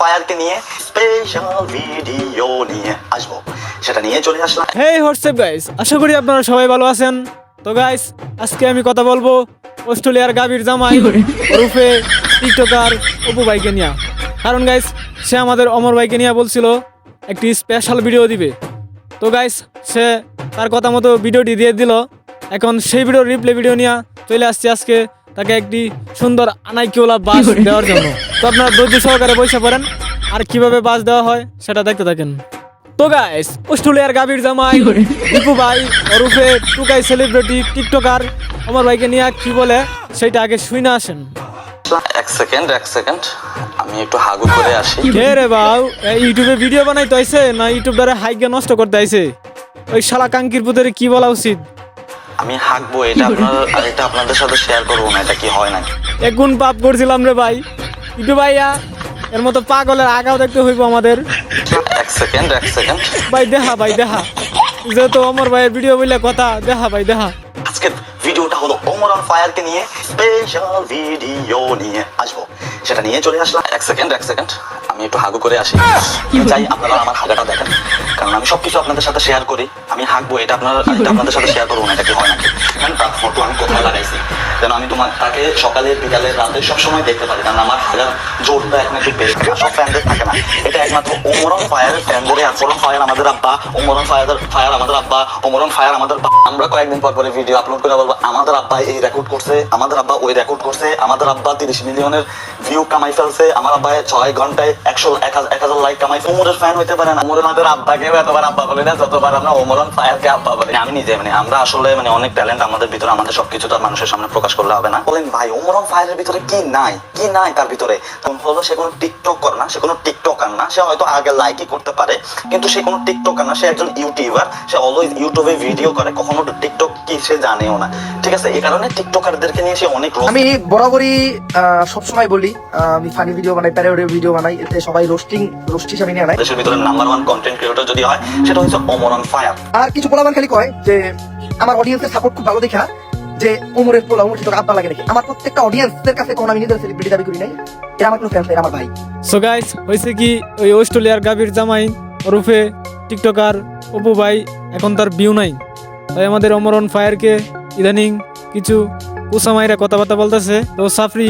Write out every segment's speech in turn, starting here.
ফায়ারকে নিয়ে special video নিয়ে আসবো, সেটা নিয়ে চলে আসলাম। হেই হোয়াটসঅ্যাপ গাইস, আশা করি আপনারা সবাই ভালো আছেন। তো গাইস, আজকে আমি কথা বলবো অস্ট্রেলিয়ার গাভীর জামাই ওরফে টিকটকার অপু ভাইকে নিয়ে। কারণ গাইস, সে আমাদের অমর ভাইকে নিয়ে বলছিল একটি স্পেশাল ভিডিও দিবে। তো গাইস, সে তার কথা মতো ভিডিওটি দিয়ে দিল। এখন সেই ভিডিওর রিপ্লে ভিডিও নিয়ে চলে আসছি আজকে তাকে একটি সুন্দর আনাইকিওলা বাস দেওয়ার জন্য। তো আপনারা ধৈর্য সহকারে বসে পড়েন, আর কিভাবে বাস দেওয়া হয় সেটা দেখতে থাকেন। তো গাইস, অস্ট্রেলিয়ার গাভীর জামাই দীপু ভাই ওরফে টুকাই সেলিব্রিটি টিকটকার অমর ভাইকে নিয়ে কি বলে সেটা আগে শুনে আসেন। এক সেকেন্ড আমি একটু হাগু করে আসি। কে রে বাউ, ইউটিউবে ভিডিও বানাইতে আইছে না ইউটিউবটারে হাইগে নষ্ট করতে আইছে? ওই শালা কাঙ্কির পুতের কি বলা উচিত? আমি হাঁকবো, এটা আপনাদের সাথে শেয়ার করবো না, এটা কি হয় না? এক গুণ পাপ করছিলাম রে ভাই। ইটু ভাইয়া, এর মতো পাগলের আগাও দেখতে হইব আমাদের। এক সেকেন্ড ভাই দেখা, ভাই দেখা, যেহেতু অমর ভাইয়ের ভিডিও বললে কথা, দেখা ভাই দেখা। আজকের ভিডিওটা হলো ওমর অন ফায়ারকে নিয়ে স্পেশাল ভিডিও নিয়ে আসবো, সেটা নিয়ে চলে আসলাম। এক সেকেন্ড আমি একটু হাগু করে আসি। চাই আপনারা আমার হাগাটা দেখেন, কারণ আমি সবকিছু আপনাদের সাথে শেয়ার করি। আমি হাঁকবো, এটা আপনাদের সাথে শেয়ার করবো না, এটা কি হয় নাকি? তার ফটো আমি কোথায় লাগাইছি যেন আমি তাকে সকালে বিকালে রাতে সবসময় দেখতে পারি, কারণ আমার হাগার জোরটা এখন একটু বেশি। সব ফ্যানদের থাকে না, এটা একমাত্র ওমর অন ফায়ারের ফ্যানদের। ওমর অন ফায়ার আমাদের আব্বা, ওমর অন ফায়ার আমাদের আব্বা, ওমর অন ফায়ার আমাদের। আমরা কয়েকদিন পর পরে ভিডিও আপলোড করে বলবো আমাদের আব্বা এই রেকর্ড করছে, আমাদের আব্বা ওই রেকর্ড করছে, আমাদের আব্বা 30 মিলিয়নের ভিউ কামাই ফেলছে, আমার আব্বা 6 ঘন্টায় 100,000 লাইক কামাইছে। ওমরের ফ্যান হইতে পারে না, ওমরের আমাদের আব্বাকেও এতবার আব্বা বলে না যতবার আমরা ওমর অন ফায়ারকে আব্বা বলি। আমি নিজে আমরা আসলে অনেক ট্যালেন্ট আমাদের ভিতরে, আমাদের সবকিছু তো মানুষের সামনে প্রকাশ করলে হবে না। বলেন ভাই, ওমর অন ফায়ারের ভিতরে কি নাই তার ভিতরে? হলো সে কোনো টিকটকার না, সে কোনো টিকটকার না, সে হয়তো আগে লাইকই করতে পারে, কিন্তু সে কোনো টিকটকার না, সে একজন ইউটিউবার। সে অলওয়েজ ইউটিউবে ভিডিও করে, কখনো টিকটক কি সে জানেও না, ঠিক আছে? এই কারণে টিকটকারদেরকে নিয়ে সে অনেক। আমি বরাবরই সবসময় বলি আমি ফানি ভিডিও বানাই, প্যারোডি ভিডিও বানাই, এতে সবাই রোস্টি হিসাবে নিয়ে নেয়। দেশের ভিতরে নাম্বার 1 কন্টেন্ট ক্রিয়েটর যদি হয় সেটা হচ্ছে ওমর অন ফায়ার। আর কিছু পোলাবান খালি কয় যে আমার অডিয়েন্সের সাপোর্ট খুব ভালো দেখা যে ওমরের পোলা ওমর টিকটক আব্বা লাগে নাকি। আমার প্রত্যেকটা অডিয়েন্সের কাছে কোন আমি নিজের সেলিব্রিটি দাবি করি নাই, এরা আমার কোনো ফ্যান, এরা আমার ভাই। সো গাইস, হয়েছে কি, ওই অস্ট্রেলিয়ার গাভীর জামাই ওরফে টিকটকার অপু ভাই এখন তার ভিউ নাই, তাই আমাদের অমর অন ফায়ারকে ইদানিং কিছু কুসামাইরা কথাবার্তা বলতেছে। তো সাফরি,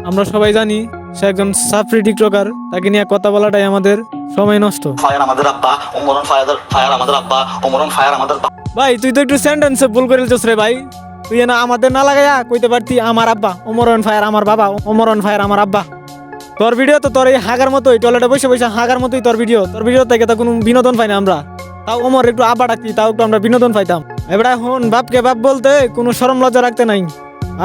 আমরা সবাই জানি সে একজন সাফরি টিকটকার, তাকে নিয়ে কথা বলাটাই আমাদের সময় নষ্ট। ফায়ার আমাদের আব্বা, ওমর অন ফায়ার আমাদের আব্বা, ওমর অন ফায়ার আমাদের। ভাই তুই তো একটু সেন্টেন্সে ভুল করে দিছস রে ভাই। তুই না আমাদের না লাগাইয়া কইতে পারতি আমার আব্বা ওমর অন ফায়ার আমার বাবা, ওমর অন ফায়ার আমার আব্বা। তোর ভিডিও তো তোর এই হাগার মতোই, টয়লেটে বসে বসে হাগার মতোই তোর ভিডিও থেকে তো কোনো বিনোদন পাই না আমরা। তাও ওমর একটু আব্বা ডাকতি, তাও একটু আমরা বিনোদন পাইতাম। এবারে হন বাপকে বাপ বলতে কোনো শরম লজ্জা রাখতে নাই।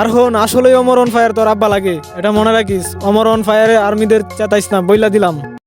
আর হন, আসলেই ওমর অন ফায়ার তোর আব্বা লাগে, এটা মনে রাখিস। ওমর অন ফায়ারে আর্মিদের চেতাইস না, বইলা দিলাম।